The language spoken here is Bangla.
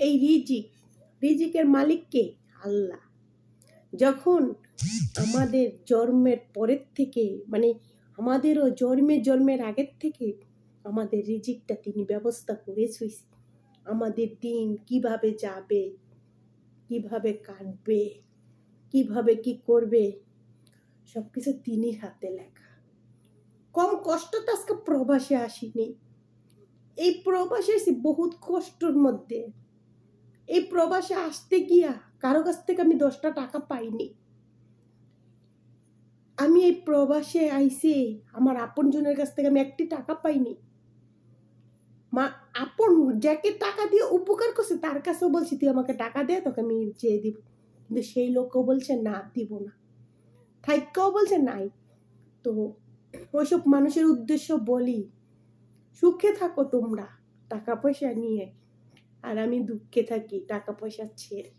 এই রিজিকের মালিক কে? আল্লাহ। যখন আমাদের জন্মের পরের থেকে, মানে আমাদেরও জন্মের আগের থেকে আমাদের রিজিকটা তিনি ব্যবস্থা করে শুইছে। আমাদের দিন কিভাবে যাবে, কিভাবে কাটবে, কিভাবে কি করবে, সবকিছু তিনির হাতে লেখা। কম কষ্ট তো আজকে প্রবাসে আসিনি। এই প্রবাসে এসে বহুত কষ্টর মধ্যে। এই প্রবাসে আসতে গিয়া কারো কাছ থেকে আমি 10টা টাকা পাইনি। আমি এই প্রবাসে আইসে আমার আপনজনের কাছ থেকে আমি 1টি টাকা পাইনি। মা আপন যাকে টাকা দিয়ে উপকার করছে তার কাছেও বলছি তুই আমাকে টাকা দে, তোকে আমি চেয়ে দিব। কিন্তু সেই লোকও বলছে না, দিব না। থাইক্কাও বলছে নাই। তো ওইসব মানুষের উদ্দেশ্য বলি, সুখে থাকো তোমরা টাকা পয়সা নিয়ে, আর আমি দুঃখে থাকি টাকা পয়সা ছেড়ে।